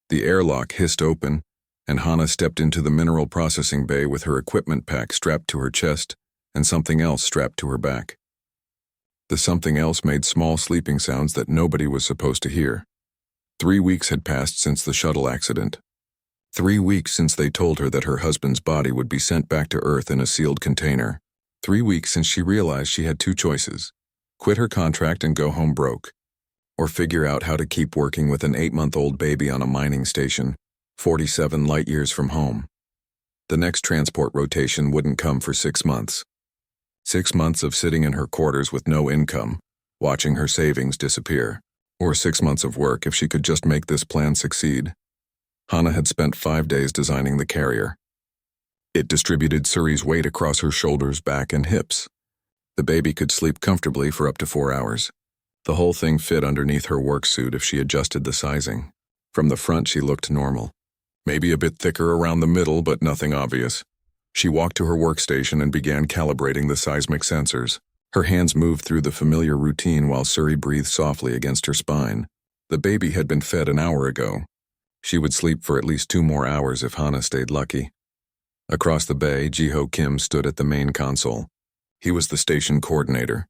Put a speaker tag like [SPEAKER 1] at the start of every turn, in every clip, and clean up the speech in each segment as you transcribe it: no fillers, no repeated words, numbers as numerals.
[SPEAKER 1] The airlock hissed open, and Hana stepped into the mineral processing bay with her equipment pack strapped to her chest and something else strapped to her back. The something else made small sleeping sounds that nobody was supposed to hear. 3 weeks had passed since the shuttle accident. 3 weeks since they told her that her husband's body would be sent back to Earth in a sealed container. 3 weeks since she realized she had two choices: quit her contract and go home broke, or figure out how to keep working with an 8-month-old baby on a mining station, 47 light-years from home. The next transport rotation wouldn't come for 6 months. 6 months of sitting in her quarters with no income, watching her savings disappear, or 6 months of work if she could just make this plan succeed. Hana had spent 5 days designing the carrier. It distributed Suri's weight across her shoulders, back, and hips. The baby could sleep comfortably for up to 4 hours. The whole thing fit underneath her work suit if she adjusted the sizing. From the front, she looked normal. Maybe a bit thicker around the middle, but nothing obvious. She walked to her workstation and began calibrating the seismic sensors. Her hands moved through the familiar routine while Suri breathed softly against her spine. The baby had been fed an hour ago. She would sleep for at least 2 more hours if Hana stayed lucky. Across the bay, Jiho Kim stood at the main console. He was the station coordinator,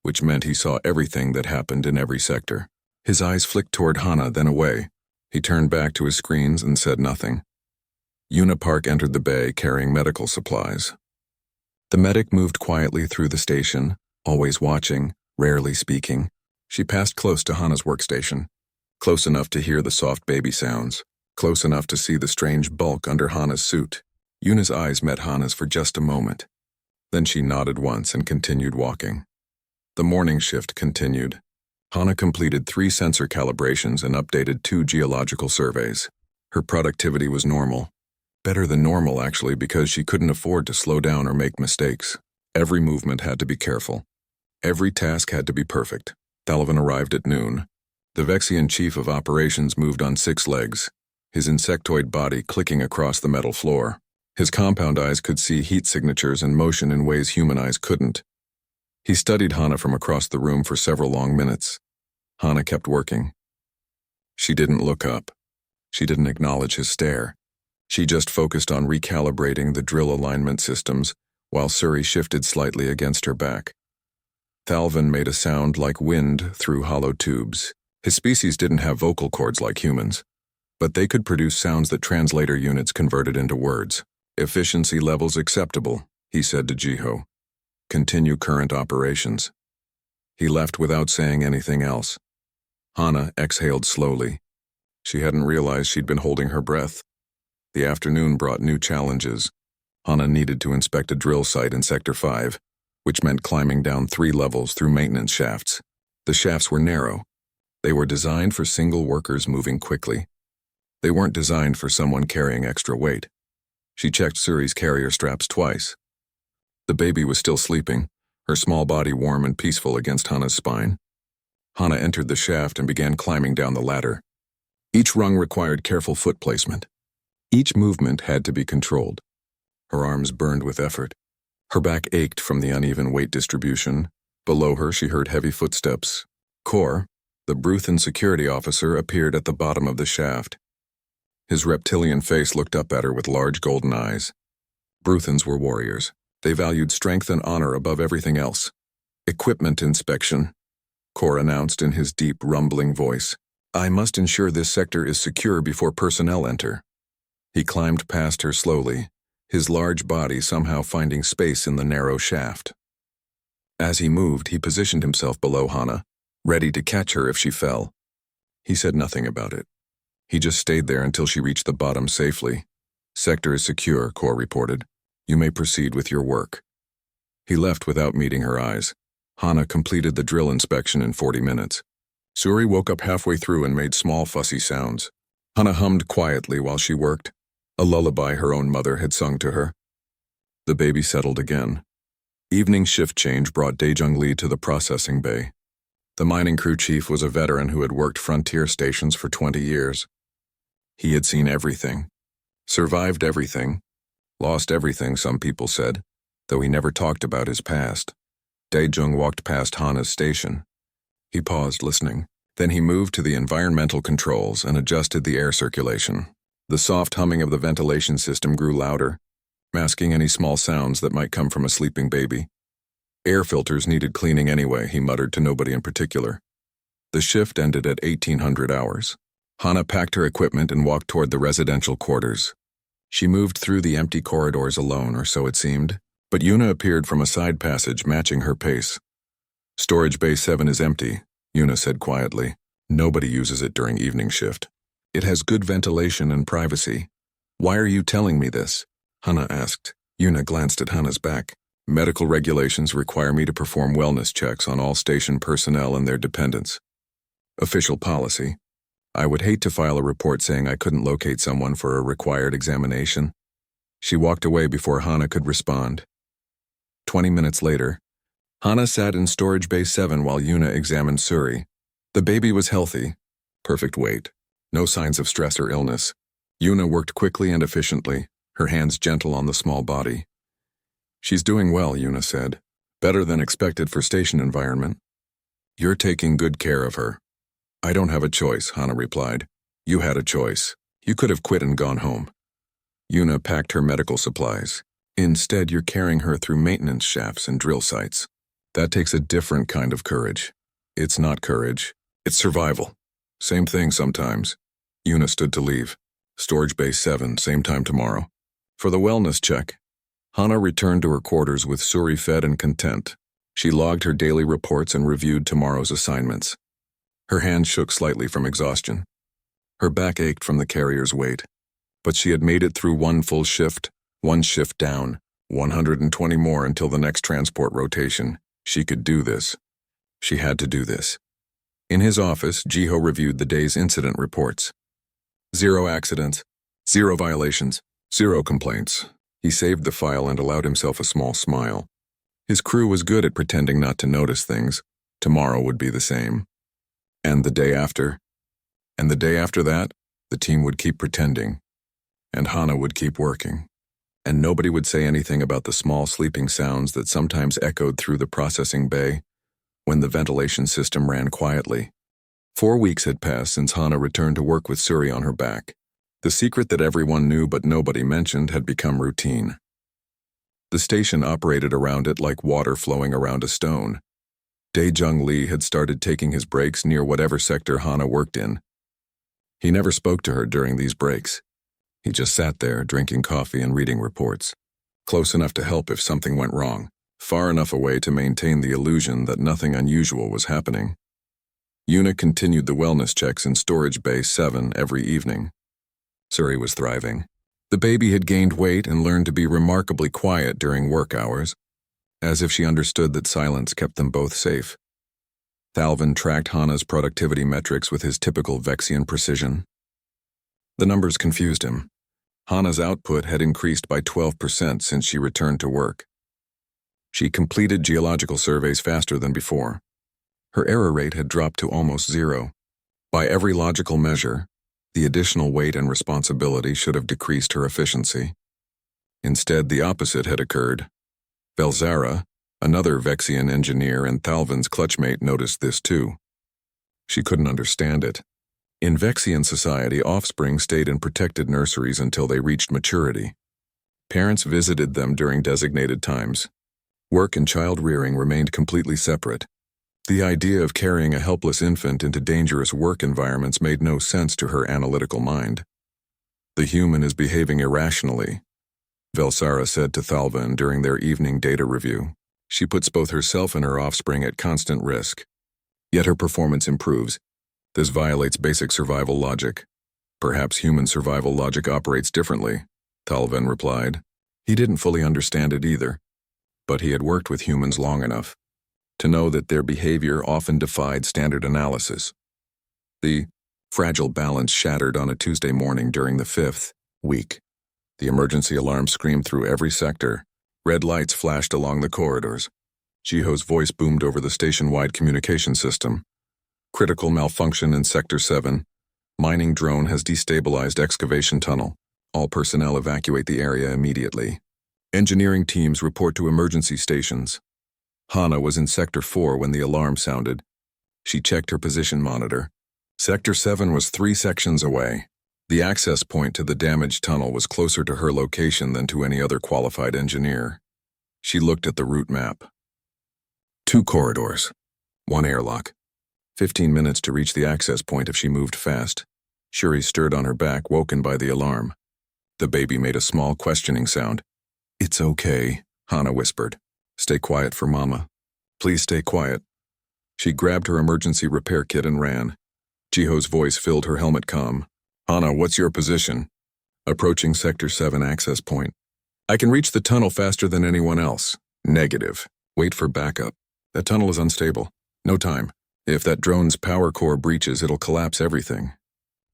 [SPEAKER 1] which meant he saw everything that happened in every sector. His eyes flicked toward Hana, then away. He turned back to his screens and said nothing. Unipark entered the bay carrying medical supplies. The medic moved quietly through the station, always watching, rarely speaking. She passed close to Hana's workstation, close enough to hear the soft baby sounds, close enough to see the strange bulk under Hana's suit. Yuna's eyes met Hana's for just a moment. Then she nodded once and continued walking. The morning shift continued. Hana completed 3 sensor calibrations and updated 2 geological surveys. Her productivity was normal. Better than normal, actually, because she couldn't afford to slow down or make mistakes. Every movement had to be careful. Every task had to be perfect. Thalvin arrived at noon. The Vexian chief of operations moved on 6 legs, his insectoid body clicking across the metal floor. His compound eyes could see heat signatures and motion in ways human eyes couldn't. He studied Hana from across the room for several long minutes. Hana kept working. She didn't look up. She didn't acknowledge his stare. She just focused on recalibrating the drill alignment systems while Suri shifted slightly against her back. Thalvin made a sound like wind through hollow tubes. His species didn't have vocal cords like humans, but they could produce sounds that translator units converted into words. "Efficiency levels acceptable," he said to Jiho. "Continue current operations." He left without saying anything else. Hana exhaled slowly. She hadn't realized she'd been holding her breath. The afternoon brought new challenges. Hana needed to inspect a drill site in Sector 5, which meant climbing down 3 levels through maintenance shafts. The shafts were narrow. They were designed for single workers moving quickly. They weren't designed for someone carrying extra weight. She checked Suri's carrier straps twice. The baby was still sleeping, her small body warm and peaceful against Hana's spine. Hana entered the shaft and began climbing down the ladder. Each rung required careful foot placement. Each movement had to be controlled. Her arms burned with effort. Her back ached from the uneven weight distribution. Below her, she heard heavy footsteps. Kor, the Bruthan security officer, appeared at the bottom of the shaft. His reptilian face looked up at her with large golden eyes. Bruthans were warriors. They valued strength and honor above everything else. "Equipment inspection," Kor announced in his deep, rumbling voice. "I must ensure this sector is secure before personnel enter." He climbed past her slowly, his large body somehow finding space in the narrow shaft. As he moved, he positioned himself below Hana, ready to catch her if she fell. He said nothing about it. He just stayed there until she reached the bottom safely. "Sector is secure," Kor reported. "You may proceed with your work." He left without meeting her eyes. Hana completed the drill inspection in 40 minutes. Suri woke up halfway through and made small fussy sounds. Hana hummed quietly while she worked, a lullaby her own mother had sung to her. The baby settled again. Evening shift change brought Daejung Lee to the processing bay. The mining crew chief was a veteran who had worked frontier stations for 20 years. He had seen everything, survived everything, lost everything, some people said, though he never talked about his past. Daejung walked past Hana's station. He paused, listening. Then he moved to the environmental controls and adjusted the air circulation. The soft humming of the ventilation system grew louder, masking any small sounds that might come from a sleeping baby. Air filters needed cleaning anyway, he muttered to nobody in particular. The shift ended at 1800 hours. Hana packed her equipment and walked toward the residential quarters. She moved through the empty corridors alone, or so it seemed, but Yuna appeared from a side passage matching her pace. Storage Bay 7 is empty, Yuna said quietly. Nobody uses it during evening shift. It has good ventilation and privacy. Why are you telling me this? Hana asked. Yuna glanced at Hana's back. Medical regulations require me to perform wellness checks on all station personnel and their dependents. Official policy. I would hate to file a report saying I couldn't locate someone for a required examination. She walked away before Hana could respond. 20 minutes later, Hana sat in Storage Bay 7 while Yuna examined Suri. The baby was healthy, perfect weight, no signs of stress or illness. Yuna worked quickly and efficiently, her hands gentle on the small body. She's doing well, Yuna said. Better than expected for station environment. You're taking good care of her. I don't have a choice, Hana replied. You had a choice. You could have quit and gone home. Yuna packed her medical supplies. Instead, you're carrying her through maintenance shafts and drill sites. That takes a different kind of courage. It's not courage. It's survival. Same thing sometimes. Yuna stood to leave. Storage Bay 7, same time tomorrow. For the wellness check, Hana returned to her quarters with Suri fed and content. She logged her daily reports and reviewed tomorrow's assignments. Her hands shook slightly from exhaustion. Her back ached from the carrier's weight. But she had made it through one full shift, one shift down, 120 more until the next transport rotation. She could do this. She had to do this. In his office, Jiho reviewed the day's incident reports. 0 accidents, 0 violations, 0 complaints. He saved the file and allowed himself a small smile. His crew was good at pretending not to notice things. Tomorrow would be the same. And the day after. And the day after that, the team would keep pretending. And Hana would keep working. And nobody would say anything about the small sleeping sounds that sometimes echoed through the processing bay when the ventilation system ran quietly. 4 weeks had passed since Hana returned to work with Suri on her back. The secret that everyone knew but nobody mentioned had become routine. The station operated around it like water flowing around a stone. Dae-Jung Lee had started taking his breaks near whatever sector Hana worked in. He never spoke to her during these breaks. He just sat there, drinking coffee and reading reports. Close enough to help if something went wrong, far enough away to maintain the illusion that nothing unusual was happening. Yuna continued the wellness checks in Storage Bay 7 every evening. Suri was thriving. The baby had gained weight and learned to be remarkably quiet during work hours, as if she understood that silence kept them both safe. Thalvin tracked Hana's productivity metrics with his typical Vexian precision. The numbers confused him. Hana's output had increased by 12% since she returned to work. She completed geological surveys faster than before. Her error rate had dropped to almost 0. By every logical measure, the additional weight and responsibility should have decreased her efficiency. Instead, the opposite had occurred. Velzara, another Vexian engineer and Thalvin's clutchmate, noticed this too. She couldn't understand it. In Vexian society, offspring stayed in protected nurseries until they reached maturity. Parents visited them during designated times. Work and child rearing remained completely separate. The idea of carrying a helpless infant into dangerous work environments made no sense to her analytical mind. The human is behaving irrationally, Velzara said to Thalvin during their evening data review. She puts both herself and her offspring at constant risk. Yet her performance improves. This violates basic survival logic. Perhaps human survival logic operates differently, Thalvin replied. He didn't fully understand it either, but he had worked with humans long enough to know that their behavior often defied standard analysis. The fragile balance shattered on a Tuesday morning during the 5th week. The emergency alarm screamed through every sector. Red lights flashed along the corridors. Jiho's voice boomed over the station-wide communication system. Critical malfunction in Sector 7. Mining drone has destabilized excavation tunnel. All personnel evacuate the area immediately. Engineering teams report to emergency stations. Hana was in Sector 4 when the alarm sounded. She checked her position monitor. Sector 7 was 3 sections away. The access point to the damaged tunnel was closer to her location than to any other qualified engineer. She looked at the route map. 2 corridors. 1 airlock. 15 minutes to reach the access point if she moved fast. Shuri stirred on her back, woken by the alarm. The baby made a small questioning sound. "It's okay," Hana whispered. "Stay quiet for Mama. Please stay quiet." She grabbed her emergency repair kit and ran. Jiho's voice filled her helmet comm. "Hana, what's your position?" "Approaching Sector 7 access point. I can reach the tunnel faster than anyone else." "Negative. Wait for backup. That tunnel is unstable. No time. If that drone's power core breaches, it'll collapse everything."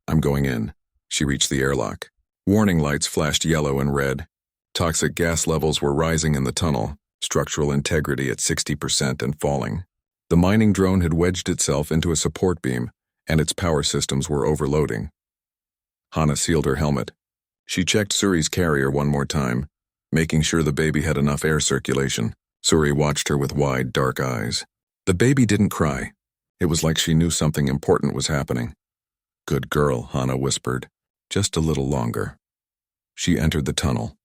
[SPEAKER 1] "I'm going in." She reached the airlock. Warning lights flashed yellow and red. Toxic gas levels were rising in the tunnel, structural integrity at 60% and falling. The mining drone had wedged itself into a support beam, and its power systems were overloading. Hana sealed her helmet. She checked Suri's carrier one more time, making sure the baby had enough air circulation. Suri watched her with wide, dark eyes. The baby didn't cry. It was like she knew something important was happening. "Good girl," Hana whispered. "Just a little longer." She entered the tunnel.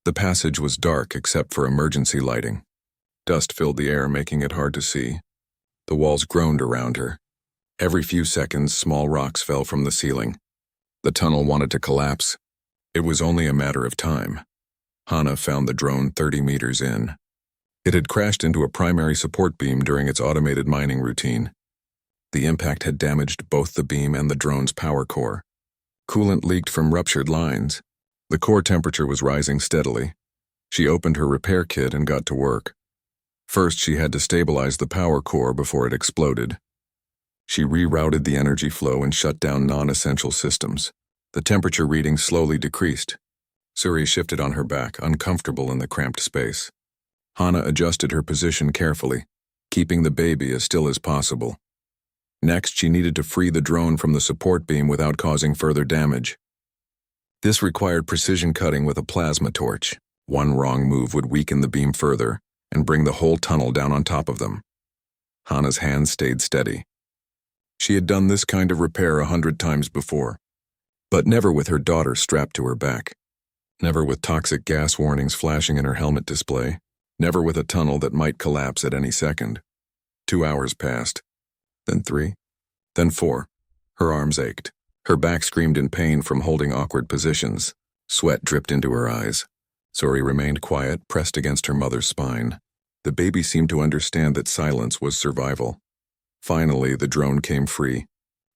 [SPEAKER 1] The passage was dark except for emergency lighting. Dust filled the air, making it hard to see. The walls groaned around her. Every few seconds, small rocks fell from the ceiling. The tunnel wanted to collapse. It was only a matter of time. Hana found the drone 30 meters in. It had crashed into a primary support beam during its automated mining routine. The impact had damaged both the beam and the drone's power core. Coolant leaked from ruptured lines. The core temperature was rising steadily. She opened her repair kit and got to work. First, she had to stabilize the power core before it exploded. She rerouted the energy flow and shut down non-essential systems. The temperature reading slowly decreased. Suri shifted on her back, uncomfortable in the cramped space. Hana adjusted her position carefully, keeping the baby as still as possible. Next, she needed to free the drone from the support beam without causing further damage. This required precision cutting with a plasma torch. One wrong move would weaken the beam further and bring the whole tunnel down on top of them. Hana's hands stayed steady. She had done this kind of repair 100 times before, but never with her daughter strapped to her back. Never with toxic gas warnings flashing in her helmet display. Never with a tunnel that might collapse at any second. 2 hours passed. Then 3. Then 4. Her arms ached. Her back screamed in pain from holding awkward positions. Sweat dripped into her eyes. Suri remained quiet, pressed against her mother's spine. The baby seemed to understand that silence was survival. Finally, the drone came free.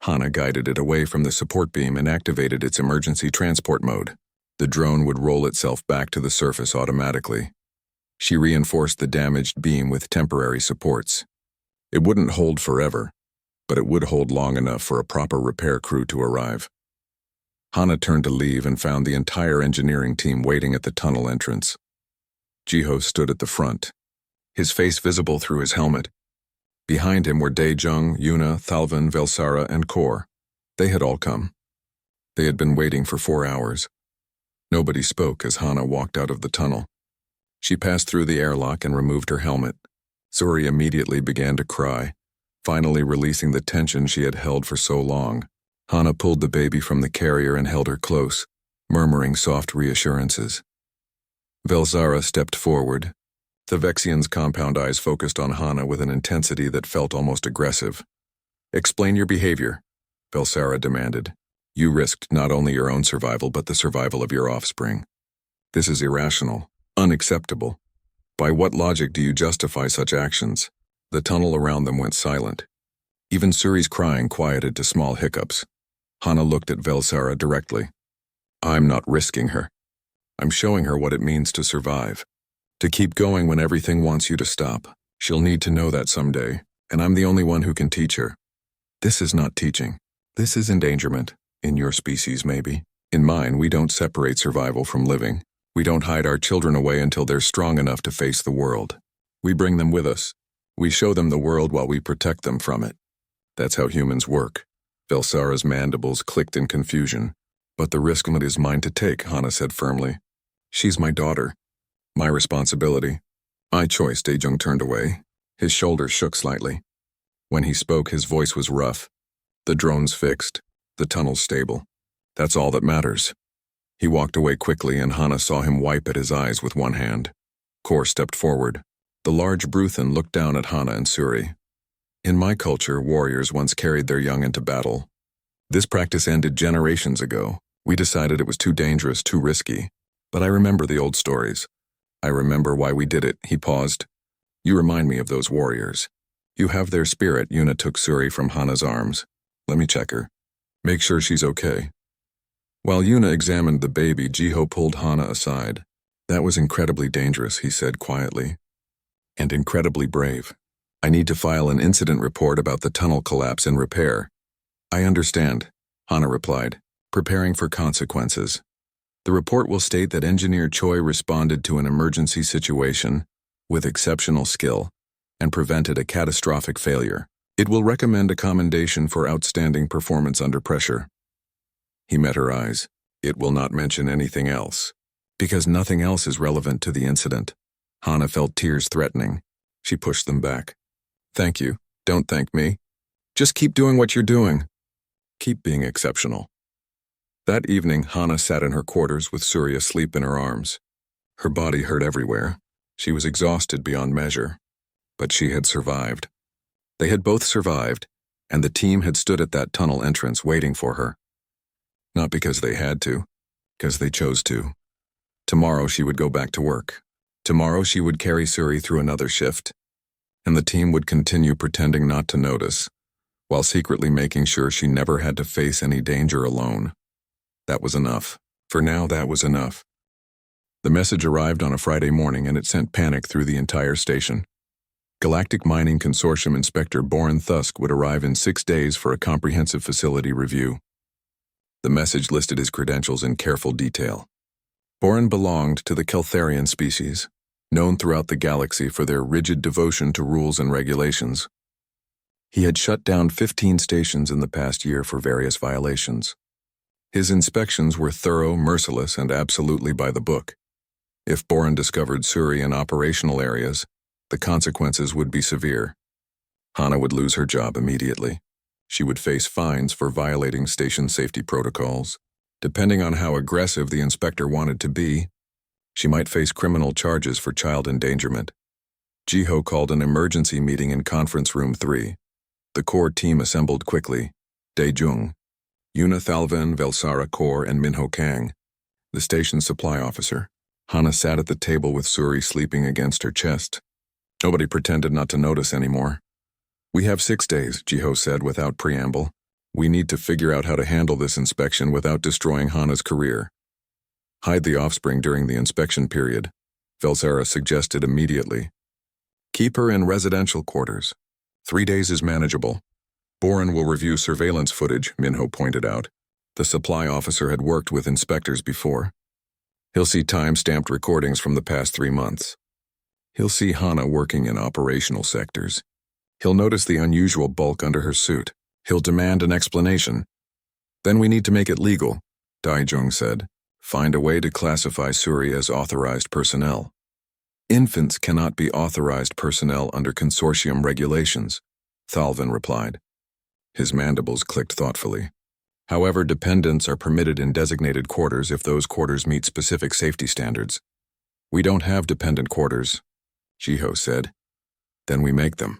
[SPEAKER 1] Hana guided it away from the support beam and activated its emergency transport mode. The drone would roll itself back to the surface automatically. She reinforced the damaged beam with temporary supports. It wouldn't hold forever, but it would hold long enough for a proper repair crew to arrive. Hana turned to leave and found the entire engineering team waiting at the tunnel entrance. Jiho stood at the front, his face visible through his helmet. Behind him were Daejung, Yuna, Thalvin, Velsara, and Kor. They had all come. They had been waiting for 4 hours. Nobody spoke as Hana walked out of the tunnel. She passed through the airlock and removed her helmet. Suri immediately began to cry, finally releasing the tension she had held for so long. Hana pulled the baby from the carrier and held her close, murmuring soft reassurances. Velsara stepped forward. The Vexian's compound eyes focused on Hana with an intensity that felt almost aggressive. "Explain your behavior," Velsara demanded. "You risked not only your own survival but the survival of your offspring. This is irrational, unacceptable. By what logic do you justify such actions?" The tunnel around them went silent. Even Suri's crying quieted to small hiccups. Hana looked at Velsara directly. "I'm not risking her. I'm showing her what it means to survive. To keep going when everything wants you to stop. She'll need to know that someday, and I'm the only one who can teach her. This is not teaching. This is endangerment. In your species, maybe. In mine, we don't separate survival from living. We don't hide our children away until they're strong enough to face the world. We bring them with us. We show them the world while we protect them from it. That's how humans work." Velsara's mandibles clicked in confusion. "But the risk is mine to take," Hana said firmly. "She's my daughter. My responsibility. My choice." Daejung turned away. His shoulders shook slightly. When he spoke, his voice was rough. The drone's fixed. The tunnel's stable. That's all that matters. He walked away quickly, and Hana saw him wipe at his eyes with one hand. Kor stepped forward. The large Bruthan looked down at Hana and Suri. In my culture, warriors once carried their young into battle. This practice ended generations ago. We decided it was too dangerous, too risky. But I remember the old stories. I remember why we did it. He paused. You remind me of those warriors. You have their spirit. Yuna took Suri from Hana's arms. Let me check her. Make sure she's okay. While Yuna examined the baby, Jiho pulled Hana aside. That was incredibly dangerous, he said quietly. And incredibly brave. I need to file an incident report about the tunnel collapse and repair. I understand, Hana replied, preparing for consequences. The report will state that Engineer Choi responded to an emergency situation with exceptional skill and prevented a catastrophic failure. It will recommend a commendation for outstanding performance under pressure. He met her eyes. It will not mention anything else, because nothing else is relevant to the incident. Hana felt tears threatening. She pushed them back. Thank you. Don't thank me. Just keep doing what you're doing. Keep being exceptional. That evening, Hana sat in her quarters with Suri asleep in her arms. Her body hurt everywhere. She was exhausted beyond measure. But she had survived. They had both survived, and the team had stood at that tunnel entrance waiting for her. Not because they had to, because they chose to. Tomorrow she would go back to work. Tomorrow she would carry Suri through another shift. And the team would continue pretending not to notice, while secretly making sure she never had to face any danger alone. That was enough. For now, that was enough. The message arrived on a Friday morning, and it sent panic through the entire station. Galactic Mining Consortium Inspector Boran Thusk would arrive in 6 days for a comprehensive facility review. The message listed his credentials in careful detail. Boran belonged to the Keltharian species, known throughout the galaxy for their rigid devotion to rules and regulations. He had shut down 15 stations in the past year for various violations. His inspections were thorough, merciless, and absolutely by the book. If Boran discovered Suri in operational areas, the consequences would be severe. Hana would lose her job immediately. She would face fines for violating station safety protocols. Depending on how aggressive the inspector wanted to be, she might face criminal charges for child endangerment. Jiho called an emergency meeting in Conference Room 3. The core team assembled quickly. Daejung, Yuna Thalvan, Velsara Kor, and Minho Kang, the station's supply officer. Hana sat at the table with Suri sleeping against her chest. Nobody pretended not to notice anymore. We have 6 days, Jiho said without preamble. We need to figure out how to handle this inspection without destroying Hana's career. Hide the offspring during the inspection period, Velsara suggested immediately. Keep her in residential quarters. 3 days is manageable. Boran will review surveillance footage, Minho pointed out. The supply officer had worked with inspectors before. He'll see time-stamped recordings from the past 3 months. He'll see Hana working in operational sectors. He'll notice the unusual bulk under her suit. He'll demand an explanation. Then we need to make it legal, Daejung said. Find a way to classify Suri as authorized personnel. Infants cannot be authorized personnel under consortium regulations, Thalvan replied. His mandibles clicked thoughtfully. However, dependents are permitted in designated quarters if those quarters meet specific safety standards. We don't have dependent quarters, Jiho said. Then we make them.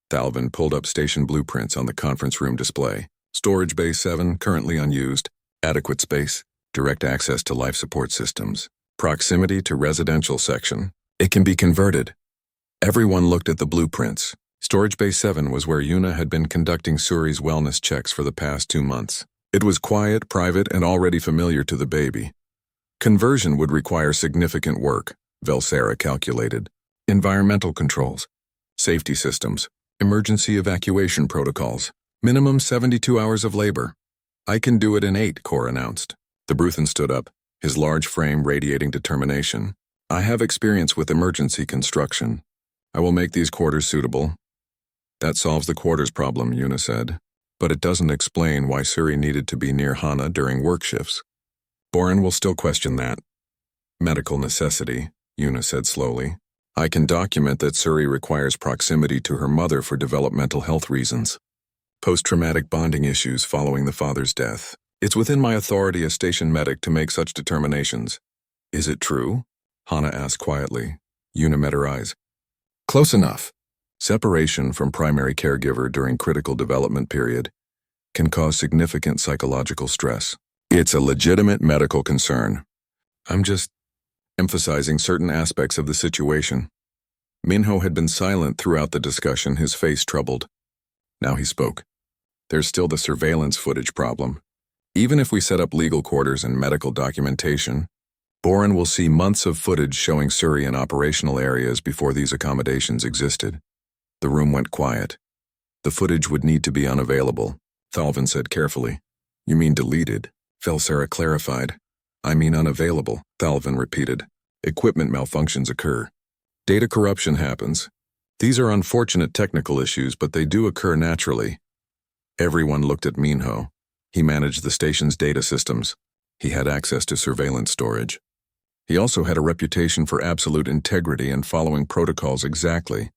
[SPEAKER 1] Thalvan pulled up station blueprints on the conference room display. Storage Bay 7, currently unused. Adequate space. Direct access to life support systems. Proximity to residential section. It can be converted. Everyone looked at the blueprints. Storage Bay 7 was where Yuna had been conducting Suri's wellness checks for the past 2 months. It was quiet, private, and already familiar to the baby. Conversion would require significant work, Velsara calculated. Environmental controls. Safety systems. Emergency evacuation protocols. Minimum 72 hours of labor. I can do it in 8, Kor announced. The Bruthan stood up, his large frame radiating determination. I have experience with emergency construction. I will make these quarters suitable. That solves the quarters problem, Yuna said. But it doesn't explain why Suri needed to be near Hana during work shifts. Boran will still question that. Medical necessity, Yuna said slowly. I can document that Suri requires proximity to her mother for developmental health reasons. Post-traumatic bonding issues following the father's death. It's within my authority as station medic to make such determinations. Is it true? Hana asked quietly. Yuna met her eyes. Close enough. Separation from primary caregiver during critical development period can cause significant psychological stress. It's a legitimate medical concern. I'm just emphasizing certain aspects of the situation. Minho had been silent throughout the discussion, his face troubled. Now he spoke. There's still the surveillance footage problem. Even if we set up legal quarters and medical documentation, Boren will see months of footage showing Suri in operational areas before these accommodations existed. The room went quiet. The footage would need to be unavailable, Thalvin said carefully. You mean deleted? Felsara clarified. I mean unavailable, Thalvin repeated. Equipment malfunctions occur. Data corruption happens. These are unfortunate technical issues, but they do occur naturally. Everyone looked at Minho. He managed the station's data systems. He had access to surveillance storage. He also had a reputation for absolute integrity and following protocols exactly.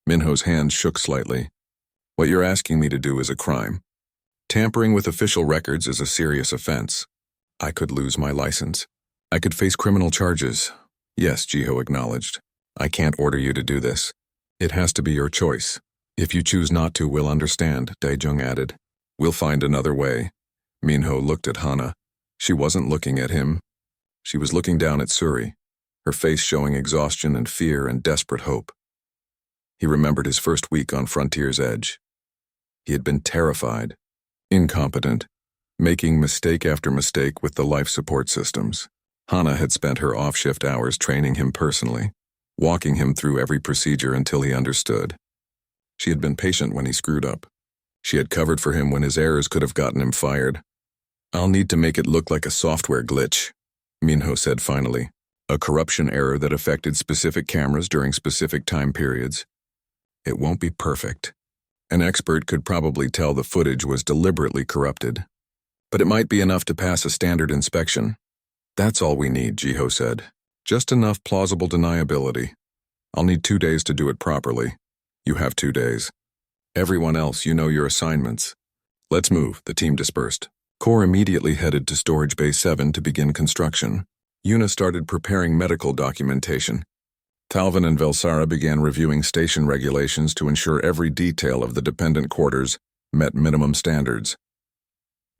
[SPEAKER 1] Minho's hands shook slightly. What you're asking me to do is a crime. Tampering with official records is a serious offense. I could lose my license. I could face criminal charges. Yes, Jiho acknowledged. I can't order you to do this. It has to be your choice. If you choose not to, we'll understand, Daejung added. We'll find another way. Minho looked at Hana. She wasn't looking at him. She was looking down at Suri, her face showing exhaustion and fear and desperate hope. He remembered his first week on Frontier's edge. He had been terrified, incompetent, making mistake after mistake with the life support systems. Hana had spent her off-shift hours training him personally, walking him through every procedure until he understood. She had been patient when he screwed up. She had covered for him when his errors could have gotten him fired. I'll need to make it look like a software glitch, Minho said finally. A corruption error that affected specific cameras during specific time periods. It won't be perfect. An expert could probably tell the footage was deliberately corrupted. But it might be enough to pass a standard inspection. That's all we need, Jiho said. Just enough plausible deniability. I'll need 2 days to do it properly. You have 2 days. Everyone else, you know your assignments. Let's move, the team dispersed. Core immediately headed to Storage Bay 7 to begin construction. Yuna started preparing medical documentation. Talvin and Velsara began reviewing station regulations to ensure every detail of the dependent quarters met minimum standards.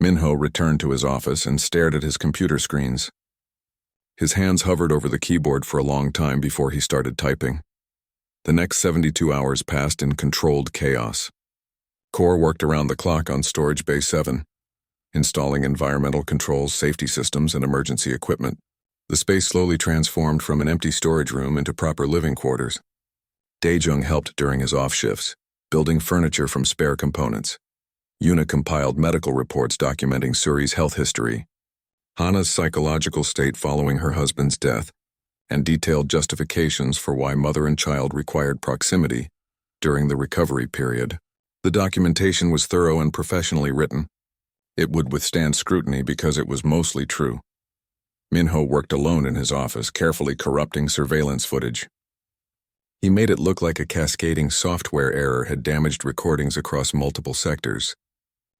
[SPEAKER 1] Minho returned to his office and stared at his computer screens. His hands hovered over the keyboard for a long time before he started typing. The next 72 hours passed in controlled chaos. Core worked around the clock on Storage Bay 7, installing environmental controls, safety systems, and emergency equipment. The space slowly transformed from an empty storage room into proper living quarters. Daejung helped during his off shifts, building furniture from spare components. Yuna compiled medical reports documenting Suri's health history, Hana's psychological state following her husband's death, and detailed justifications for why mother and child required proximity during the recovery period. The documentation was thorough and professionally written. It would withstand scrutiny because it was mostly true. Minho worked alone in his office, carefully corrupting surveillance footage. He made it look like a cascading software error had damaged recordings across multiple sectors.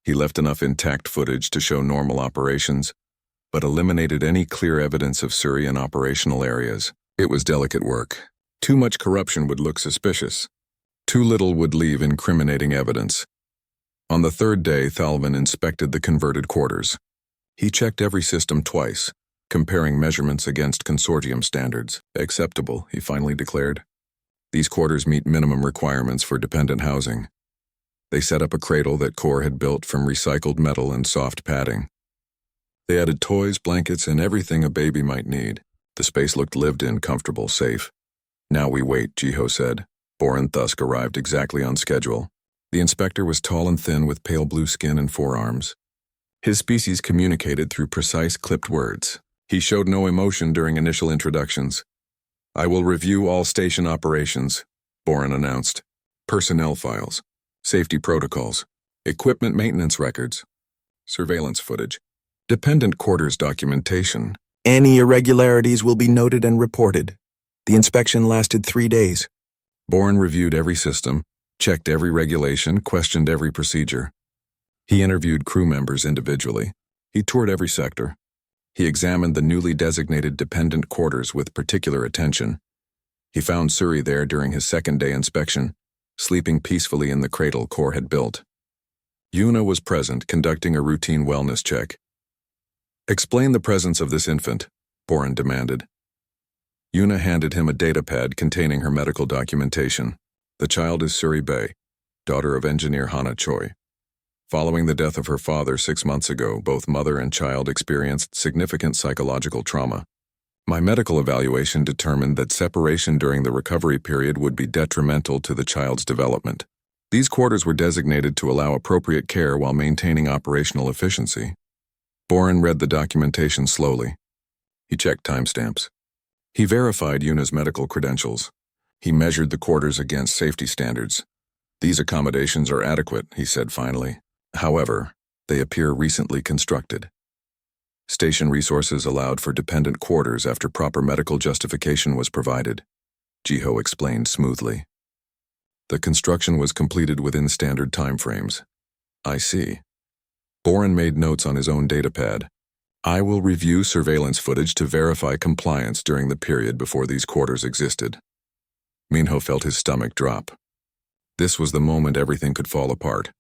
[SPEAKER 1] He left enough intact footage to show normal operations, but eliminated any clear evidence of Suri in operational areas. It was delicate work. Too much corruption would look suspicious. Too little would leave incriminating evidence. On the third day, Thalvin inspected the converted quarters. He checked every system twice, comparing measurements against consortium standards. Acceptable, he finally declared. These quarters meet minimum requirements for dependent housing. They set up a cradle that Core had built from recycled metal and soft padding. They added toys, blankets, and everything a baby might need. The space looked lived in, comfortable, safe. Now we wait, Jiho said. Boren Thusk arrived exactly on schedule. The inspector was tall and thin with pale blue skin and forearms. His species communicated through precise, clipped words. He showed no emotion during initial introductions. I will review all station operations, Boren announced. Personnel files, safety protocols, equipment maintenance records, surveillance footage, dependent quarters documentation. Any irregularities will be noted and reported.
[SPEAKER 2] The inspection lasted 3 days.
[SPEAKER 1] Boren reviewed every system, checked every regulation, questioned every procedure. He interviewed crew members individually. He toured every sector. He examined the newly designated dependent quarters with particular attention. He found Suri there during his second-day inspection, sleeping peacefully in the cradle Kor had built. Yuna was present, conducting a routine wellness check. "Explain the presence of this infant," Boren demanded. Yuna handed him a datapad containing her medical documentation. "The child is Suri Bei, daughter of engineer Hana Choi. Following the death of her father 6 months ago, both mother and child experienced significant psychological trauma. My medical evaluation determined that separation during the recovery period would be detrimental to the child's development. These quarters were designated to allow appropriate care while maintaining operational efficiency." Boren read the documentation slowly. He checked timestamps. He verified Yuna's medical credentials. He measured the quarters against safety standards. "These accommodations are adequate," he said finally. "However, they appear recently constructed." Station resources allowed for dependent quarters after proper medical justification was provided, Jiho explained smoothly. The construction was completed within standard timeframes. "I see." Boren made notes on his own datapad. "I will review surveillance footage to verify compliance during the period before these quarters existed." Minho felt his stomach drop. This was the moment everything could fall apart.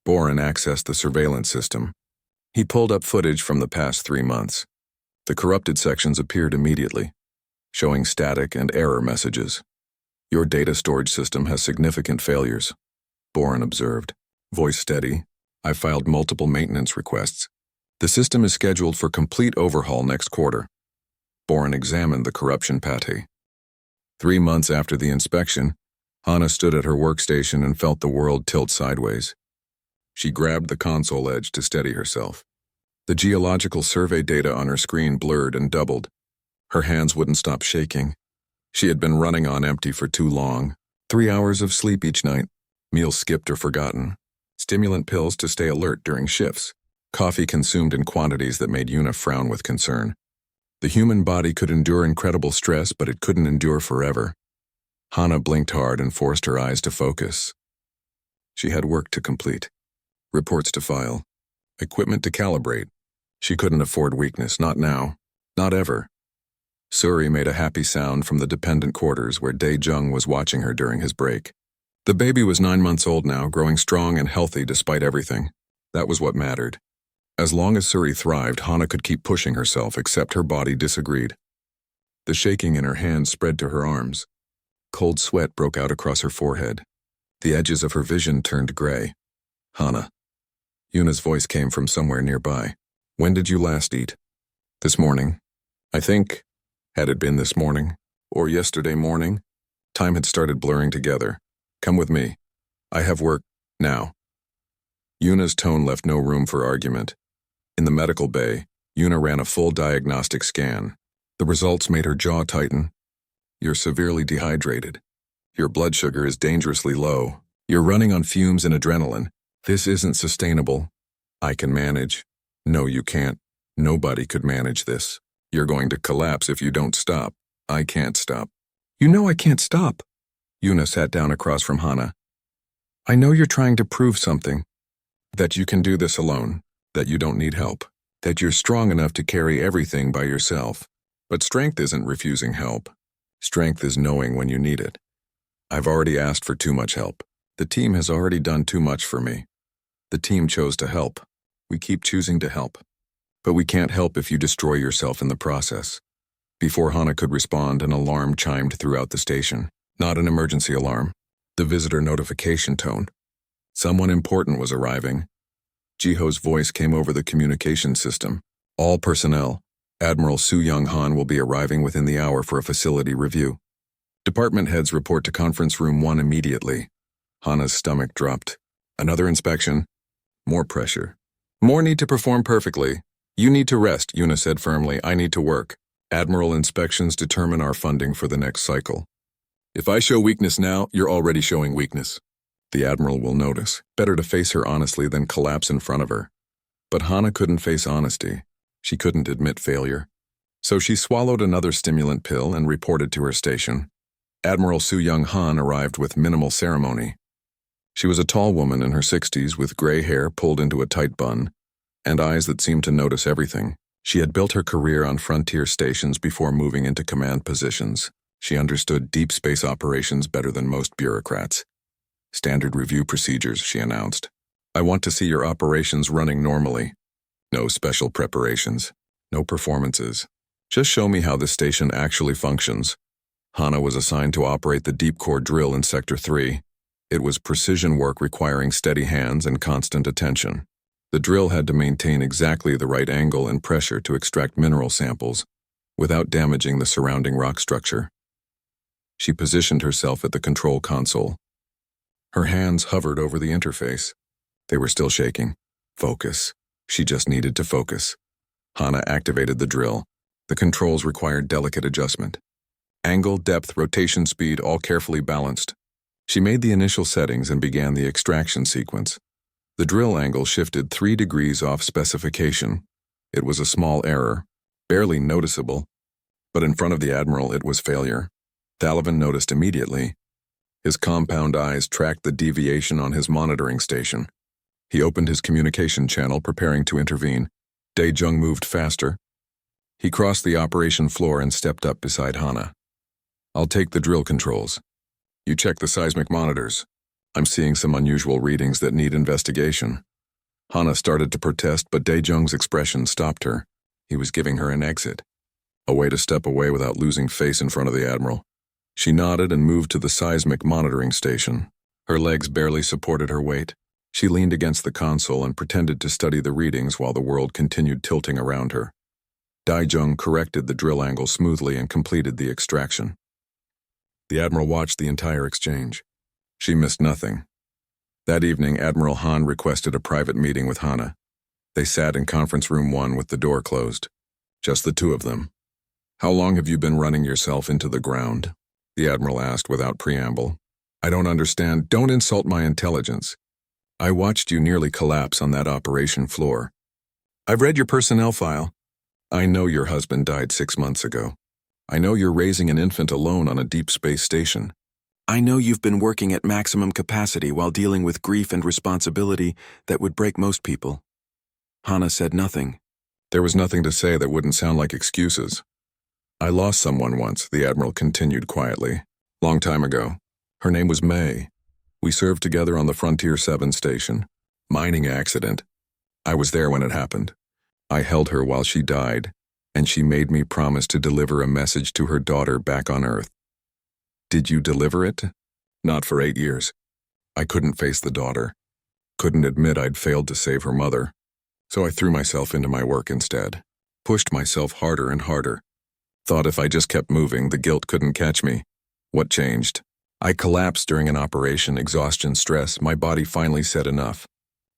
[SPEAKER 1] Boren accessed the surveillance system. He pulled up footage from the past 3 months. The corrupted sections appeared immediately, showing static and error messages. "Your data storage system has significant failures," Boren observed, voice steady. "I've filed multiple maintenance requests. The system is scheduled for complete overhaul next quarter." Boren examined the corruption pate. 3 months after the inspection, Hana stood at her workstation and felt the world tilt sideways. She grabbed the console edge to steady herself. The geological survey data on her screen blurred and doubled. Her hands wouldn't stop shaking. She had been running on empty for too long. 3 hours of sleep each night, meals skipped or forgotten, stimulant pills to stay alert during shifts, coffee consumed in quantities that made Yuna frown with concern. The human body could endure incredible stress, but it couldn't endure forever. Hana blinked hard and forced her eyes to focus. She had work to complete. Reports to file. Equipment to calibrate. She couldn't afford weakness, not now. Not ever. Suri made a happy sound from the dependent quarters where Dae-jung was watching her during his break. The baby was 9 months old now, growing strong and healthy despite everything. That was what mattered. As long as Suri thrived, Hana could keep pushing herself, except her body disagreed. The shaking in her hands spread to her arms. Cold sweat broke out across her forehead. The edges of her vision turned gray. "Hana." Yuna's voice came from somewhere nearby. "When did you last eat?" "This morning. I think, had it been this morning, or yesterday morning?" Time had started blurring together. "Come with me. I have work, now." Yuna's tone left no room for argument. In the medical bay, Yuna ran a full diagnostic scan. The results made her jaw tighten. "You're severely dehydrated. Your blood sugar is dangerously low. You're running on fumes and adrenaline. This isn't sustainable." "I can manage." "No, you can't. Nobody could manage this. You're going to collapse if you don't stop." "I can't stop." "You know I can't stop." Yuna sat down across from Hana. "I know you're trying to prove something. That you can do this alone. That you don't need help. That you're strong enough to carry everything by yourself. But strength isn't refusing help. Strength is knowing when you need it. I've already asked for too much help. The team has already done too much for me. The team chose to help. We keep choosing to help. But we can't help if you destroy yourself in the process." Before Hana could respond, an alarm chimed throughout the station. Not an emergency alarm. The visitor notification tone. Someone important was arriving. Jiho's voice came over the communication system. "All personnel. Admiral Su Young-han will be arriving within the hour for a facility review. Department heads report to conference room 1 immediately." Hana's stomach dropped. Another inspection. More pressure. "More need to perform perfectly. You need to rest," Yuna said firmly. "I need to work. Admiral inspections determine our funding for the next cycle. If I show weakness now, you're already showing weakness. The Admiral will notice. Better to face her honestly than collapse in front of her." But Hana couldn't face honesty. She couldn't admit failure. So she swallowed another stimulant pill and reported to her station. Admiral Su Young Han arrived with minimal ceremony. She was a tall woman in her 60s with gray hair pulled into a tight bun and eyes that seemed to notice everything. She had built her career on frontier stations before moving into command positions. She understood deep space operations better than most bureaucrats. Standard review procedures, she announced. I want to see your operations running normally. No special preparations, no performances. Just show me how this station actually functions. Hana was assigned to operate the deep core drill in Sector 3. It was precision work requiring steady hands and constant attention. The drill had to maintain exactly the right angle and pressure to extract mineral samples without damaging the surrounding rock structure. She positioned herself at the control console. Her hands hovered over the interface. They were still shaking. Focus. She just needed to focus. Hana activated the drill. The controls required delicate adjustment. Angle, depth, rotation speed, all carefully balanced. She made the initial settings and began the extraction sequence. The drill angle shifted 3 degrees off specification. It was a small error, barely noticeable, but in front of the Admiral it was failure. Thalavan noticed immediately. His compound eyes tracked the deviation on his monitoring station. He opened his communication channel, preparing to intervene. Dae-jung moved faster. He crossed the operation floor and stepped up beside Hana. I'll take the drill controls. You check the seismic monitors. I'm seeing some unusual readings that need investigation. Hana started to protest, but Dae-jung's expression stopped her. He was giving her an exit. A way to step away without losing face in front of the Admiral. She nodded and moved to the seismic monitoring station. Her legs barely supported her weight. She leaned against the console and pretended to study the readings while the world continued tilting around her. Dae-jung corrected the drill angle smoothly and completed the extraction. The Admiral watched the entire exchange. She missed nothing. That evening, Admiral Han requested a private meeting with Hana. They sat in Conference Room 1 with the door closed. Just the two of them. How long have you been running yourself into the ground? The Admiral asked without preamble. I don't understand. Don't insult my intelligence. I watched you nearly collapse on that operation floor. I've read your personnel file. I know your husband died 6 months ago. I know you're raising an infant alone on a deep space station. I know you've been working at maximum capacity while dealing with grief and responsibility that would break most people. Hana said nothing. There was nothing to say that wouldn't sound like excuses. I lost someone once, the Admiral continued quietly. Long time ago. Her name was May. We served together on the Frontier 7 station. Mining accident. I was there when it happened. I held her while she died, and she made me promise to deliver a message to her daughter back on Earth. Did you deliver it? Not for 8 years. I couldn't face the daughter. Couldn't admit I'd failed to save her mother. So I threw myself into my work instead. Pushed myself harder and harder. Thought if I just kept moving, the guilt couldn't catch me. What changed? I collapsed during an operation, exhaustion, stress. My body finally said enough.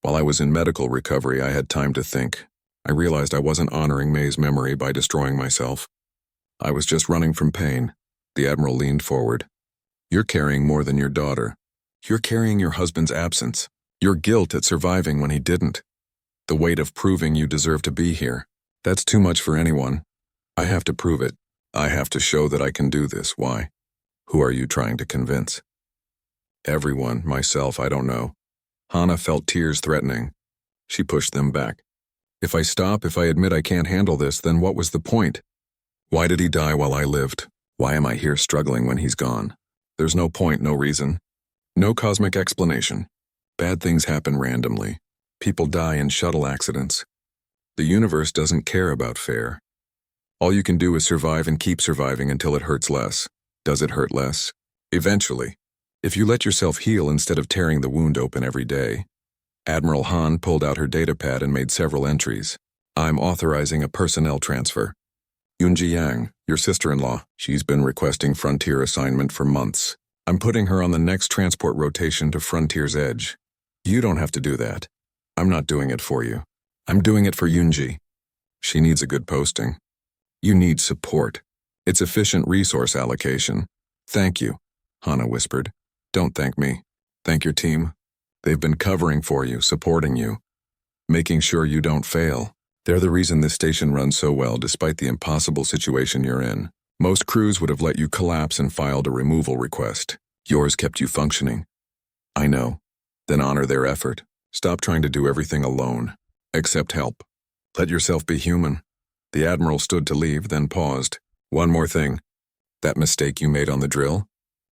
[SPEAKER 1] While I was in medical recovery, I had time to think. I realized I wasn't honoring May's memory by destroying myself. I was just running from pain. The Admiral leaned forward. You're carrying more than your daughter. You're carrying your husband's absence. Your guilt at surviving when he didn't. The weight of proving you deserve to be here. That's too much for anyone. I have to prove it. I have to show that I can do this. Why? Who are you trying to convince? Everyone, myself, I don't know. Hana felt tears threatening. She pushed them back. If I stop, if I admit I can't handle this, then what was the point? Why did he die while I lived? Why am I here struggling when he's gone? There's no point, no reason. No cosmic explanation. Bad things happen randomly. People die in shuttle accidents. The universe doesn't care about fair. All you can do is survive and keep surviving until it hurts less. Does it hurt less? Eventually. If you let yourself heal instead of tearing the wound open every day. Admiral Han pulled out her datapad and made several entries. I'm authorizing a personnel transfer. Yunji Yang, your sister-in-law, she's been requesting Frontier assignment for months. I'm putting her on the next transport rotation to Frontier's Edge. You don't have to do that. I'm not doing it for you. I'm doing it for Yunji. She needs a good posting. You need support. It's efficient resource allocation. Thank you, Hana whispered. Don't thank me. Thank your team. They've been covering for you, supporting you, making sure you don't fail. They're the reason this station runs so well despite the impossible situation you're in. Most crews would have let you collapse and filed a removal request. Yours kept you functioning. I know. Then honor their effort. Stop trying to do everything alone. Accept help. Let yourself be human. The Admiral stood to leave, then paused. One more thing. That mistake you made on the drill?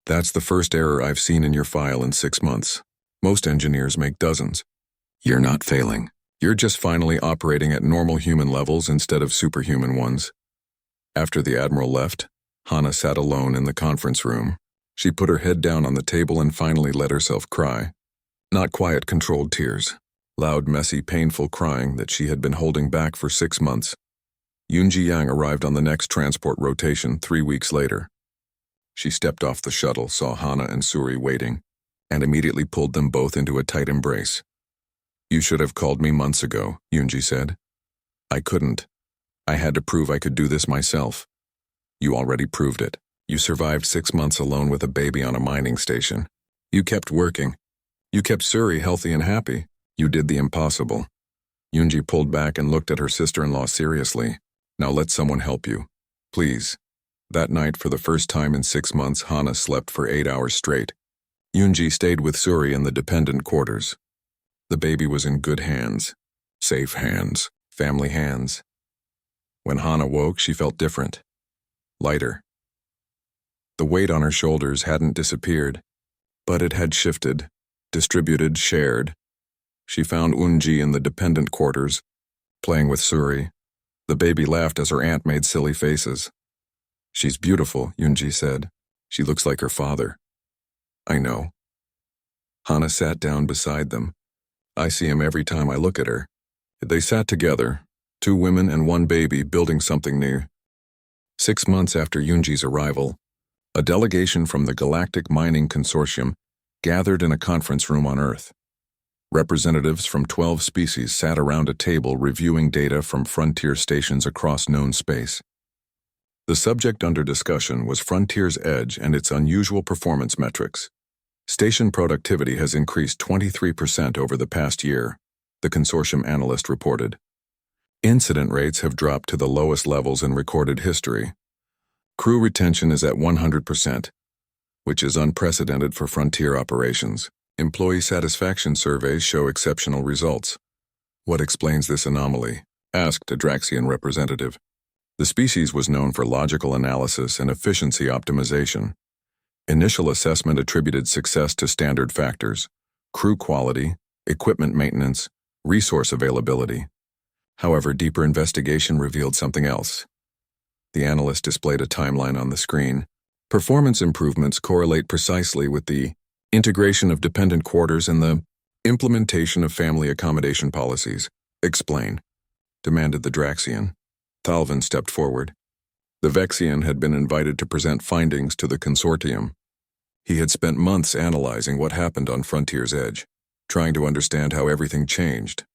[SPEAKER 1] That's the first error I've seen in your file in 6 months. Most engineers make dozens. You're not failing. You're just finally operating at normal human levels instead of superhuman ones. After the Admiral left, Hana sat alone in the conference room. She put her head down on the table and finally let herself cry. Not quiet, controlled tears. Loud, messy, painful crying that she had been holding back for 6 months. Yoonji Yang arrived on the next transport rotation 3 weeks later. She stepped off the shuttle, saw Hana and Suri waiting, and immediately pulled them both into a tight embrace. You should have called me months ago, Yoonji said. I couldn't. I had to prove I could do this myself. You already proved it. You survived 6 months alone with a baby on a mining station. You kept working. You kept Suri healthy and happy. You did the impossible. Yoonji pulled back and looked at her sister-in-law seriously. Now let someone help you. Please. That night, for the first time in 6 months, Hana slept for 8 hours straight. Yoonji stayed with Suri in the dependent quarters. The baby was in good hands. Safe hands. Family hands. When Hana woke, she felt different. Lighter. The weight on her shoulders hadn't disappeared, but it had shifted, distributed, shared. She found Unji in the dependent quarters, playing with Suri. The baby laughed as her aunt made silly faces. She's beautiful, Yoonji said. She looks like her father. I know. Hana sat down beside them. I see him every time I look at her. They sat together, 2 women and 1 baby, building something new. 6 months after Yoonji's arrival, a delegation from the Galactic Mining Consortium gathered in a conference room on Earth. Representatives from 12 species sat around a table reviewing data from frontier stations across known space. The subject under discussion was Frontier's Edge and its unusual performance metrics. Station productivity has increased 23% over the past year, the consortium analyst reported. Incident rates have dropped to the lowest levels in recorded history. Crew retention is at 100%, which is unprecedented for frontier operations. Employee satisfaction surveys show exceptional results. What explains this anomaly? Asked a Draxian representative. The species was known for logical analysis and efficiency optimization. Initial assessment attributed success to standard factors: crew quality, equipment maintenance, resource availability. However, deeper investigation revealed something else. The analyst displayed a timeline on the screen. Performance improvements correlate precisely with the integration of dependent quarters and the implementation of family accommodation policies. Explain, demanded the Draxian. Thalvin stepped forward. The Vexian had been invited to present findings to the consortium. He had spent months analyzing what happened on Frontier's Edge, trying to understand how everything changed.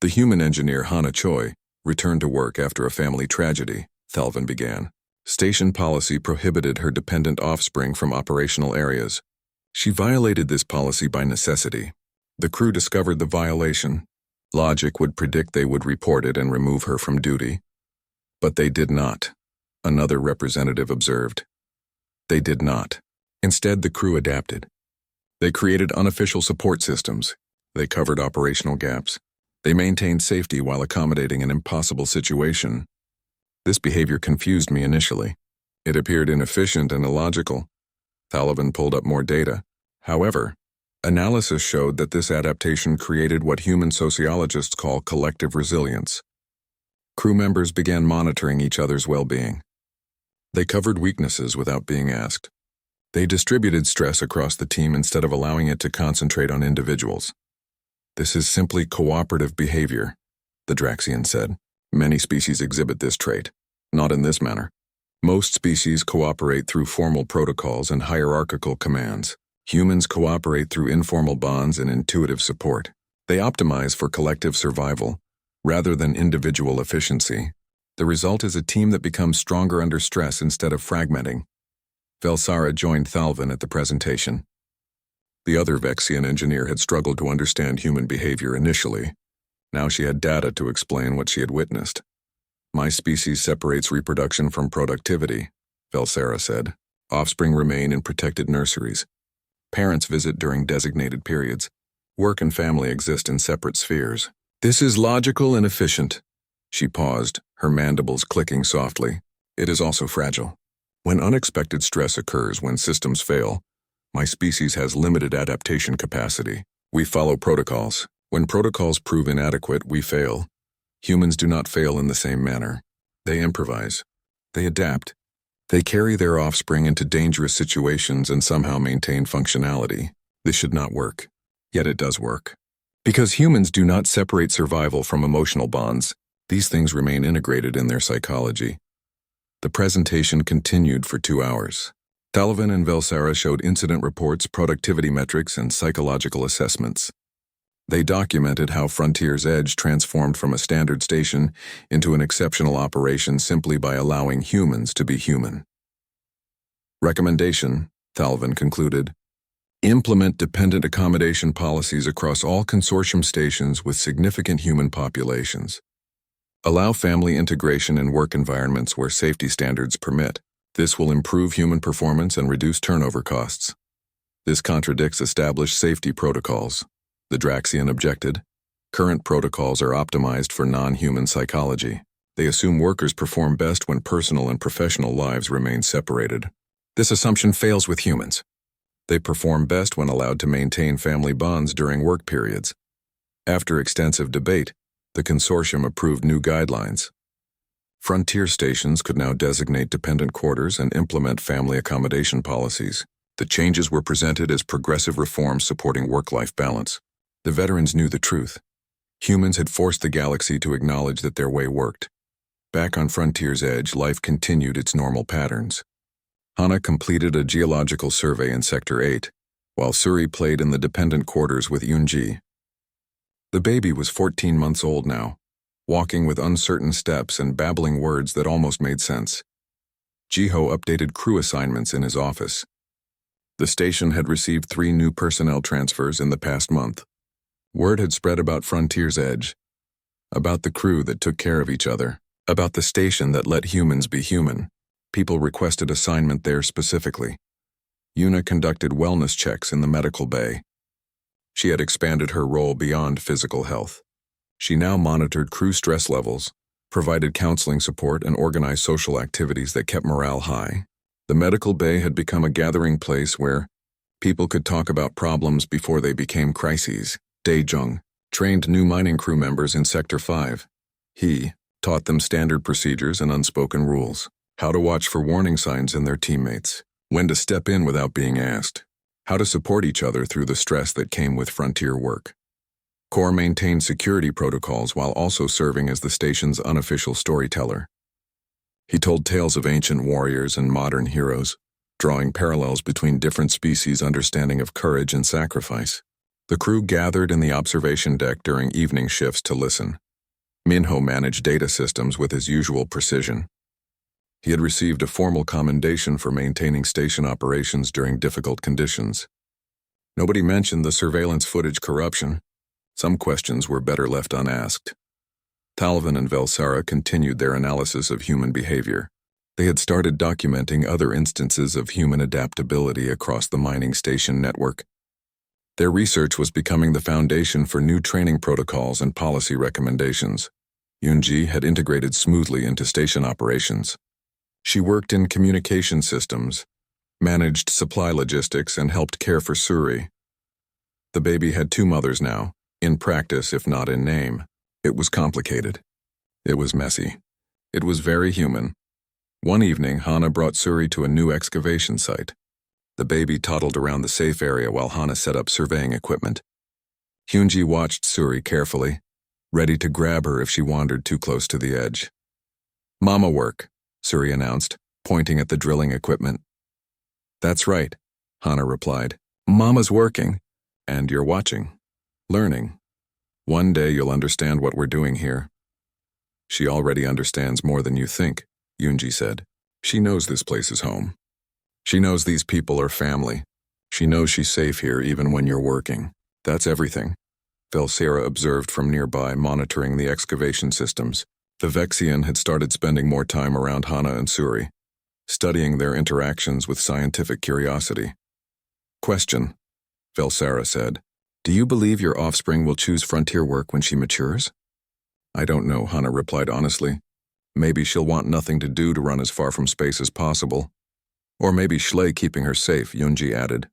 [SPEAKER 1] The human engineer Hana Choi returned to work after a family tragedy, Thalvin began. Station policy prohibited her dependent offspring from operational areas. She violated this policy by necessity. The crew discovered the violation. Logic would predict they would report it and remove her from duty. But they did not, another representative observed. They did not. Instead, the crew adapted. They created unofficial support systems. They covered operational gaps. They maintained safety while accommodating an impossible situation. This behavior confused me initially. It appeared inefficient and illogical. Thalvin pulled up more data. However, analysis showed that this adaptation created what human sociologists call collective resilience. Crew members began monitoring each other's well-being. They covered weaknesses without being asked. They distributed stress across the team instead of allowing it to concentrate on individuals. This is simply cooperative behavior, the Draxian said. Many species exhibit this trait, not in this manner. Most species cooperate through formal protocols and hierarchical commands. Humans cooperate through informal bonds and intuitive support. They optimize for collective survival, rather than individual efficiency. The result is a team that becomes stronger under stress instead of fragmenting. Velsara joined Thalvin at the presentation. The other Vexian engineer had struggled to understand human behavior initially. Now she had data to explain what she had witnessed. My species separates reproduction from productivity, Velsera said. Offspring remain in protected nurseries. Parents visit during designated periods. Work and family exist in separate spheres. This is logical and efficient. She paused, her mandibles clicking softly. It is also fragile. When unexpected stress occurs when systems fail, my species has limited adaptation capacity. We follow protocols. When protocols prove inadequate, we fail. Humans do not fail in the same manner. They improvise. They adapt. They carry their offspring into dangerous situations and somehow maintain functionality. This should not work. Yet it does work. Because humans do not separate survival from emotional bonds, these things remain integrated in their psychology. The presentation continued for 2 hours. Talvin and Velsera showed incident reports, productivity metrics, and psychological assessments. They documented how Frontier's Edge transformed from a standard station into an exceptional operation simply by allowing humans to be human. Recommendation, Talvin concluded, implement dependent accommodation policies across all consortium stations with significant human populations. Allow family integration in work environments where safety standards permit. This will improve human performance and reduce turnover costs. This contradicts established safety protocols. The Draxian objected. Current protocols are optimized for non-human psychology. They assume workers perform best when personal and professional lives remain separated. This assumption fails with humans. They perform best when allowed to maintain family bonds during work periods. After extensive debate, the consortium approved new guidelines. Frontier stations could now designate dependent quarters and implement family accommodation policies. The changes were presented as progressive reforms supporting work-life balance. The veterans knew the truth. Humans had forced the galaxy to acknowledge that their way worked. Back on Frontier's Edge, life continued its normal patterns. Hana completed a geological survey in Sector 8, while Suri played in the dependent quarters with Yunji. The baby was 14 months old now, walking with uncertain steps and babbling words that almost made sense. Jiho updated crew assignments in his office. The station had received 3 new personnel transfers in the past month. Word had spread about Frontier's Edge, about the crew that took care of each other, about the station that let humans be human. People requested assignment there specifically. Yuna conducted wellness checks in the medical bay. She had expanded her role beyond physical health. She now monitored crew stress levels, provided counseling support, and organized social activities that kept morale high. The medical bay had become a gathering place where people could talk about problems before they became crises. Daejung trained new mining crew members in Sector 5. He taught them standard procedures and unspoken rules, how to watch for warning signs in their teammates, when to step in without being asked, how to support each other through the stress that came with frontier work. Core maintained security protocols while also serving as the station's unofficial storyteller. He told tales of ancient warriors and modern heroes, drawing parallels between different species' understanding of courage and sacrifice. The crew gathered in the observation deck during evening shifts to listen. Minho managed data systems with his usual precision. He had received a formal commendation for maintaining station operations during difficult conditions. Nobody mentioned the surveillance footage corruption. Some questions were better left unasked. Talvin and Velsera continued their analysis of human behavior. They had started documenting other instances of human adaptability across the mining station network. Their research was becoming the foundation for new training protocols and policy recommendations. Yunji had integrated smoothly into station operations. She worked in communication systems, managed supply logistics, and helped care for Suri. The baby had 2 mothers now, in practice if not in name. It was complicated. It was messy. It was very human. One evening, Hana brought Suri to a new excavation site. The baby toddled around the safe area while Hana set up surveying equipment. Hyunji watched Suri carefully, ready to grab her if she wandered too close to the edge. "Mama work," Suri announced, pointing at the drilling equipment. "That's right," Hana replied. "Mama's working, and you're watching, learning. One day you'll understand what we're doing here." "She already understands more than you think," Yunji said. "She knows this place is home. She knows these people are family. She knows she's safe here even when you're working. That's everything." Velsera observed from nearby, monitoring the excavation systems. The Vexian had started spending more time around Hana and Suri, studying their interactions with scientific curiosity. Question, Velsera said. Do you believe your offspring will choose frontier work when she matures? I don't know, Hana replied honestly. Maybe she'll want nothing to do to run as far from space as possible. Or maybe Schley keeping her safe, Yunji added.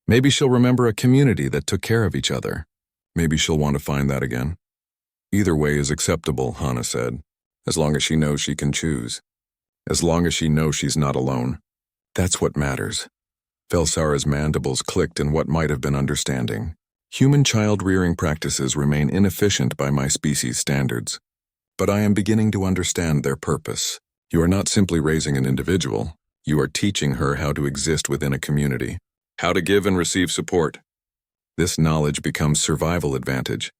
[SPEAKER 1] Maybe she'll remember a community that took care of each other. Maybe she'll want to find that again. Either way is acceptable, Hana said, as long as she knows she can choose. As long as she knows she's not alone. That's what matters. Velsara's mandibles clicked in what might have been understanding. Human child-rearing practices remain inefficient by my species' standards. But I am beginning to understand their purpose. You are not simply raising an individual. You are teaching her how to exist within a community, how to give and receive support. This knowledge becomes survival advantage.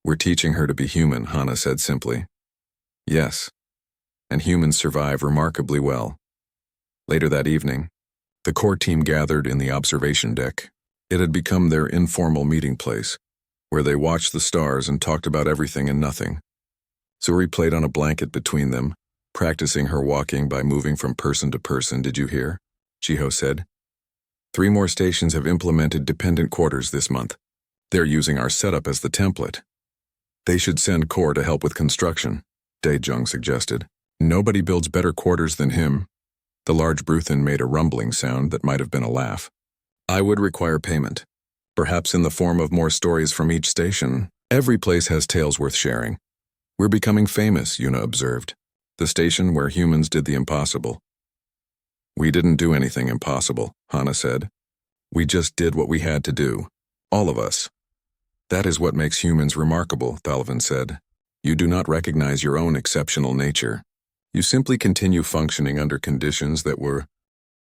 [SPEAKER 1] We're teaching her to be human, Hana said simply. Yes, and humans survive remarkably well. Later that evening, the core team gathered in the observation deck. It had become their informal meeting place, where they watched the stars and talked about everything and nothing. Suri played on a blanket between them, practicing her walking by moving from person to person. Did you hear? Jiho said. 3 more stations have implemented dependent quarters this month. They're using our setup as the template. They should send Core to help with construction, Daejung suggested. Nobody builds better quarters than him. The large Bruthan made a rumbling sound that might have been a laugh. I would require payment, perhaps in the form of more stories from each station. Every place has tales worth sharing. We're becoming famous, Yuna observed. The station where humans did the impossible. We didn't do anything impossible, Hana said. We just did what we had to do. All of us. That is what makes humans remarkable, Thalvin said. You do not recognize your own exceptional nature. You simply continue functioning under conditions that were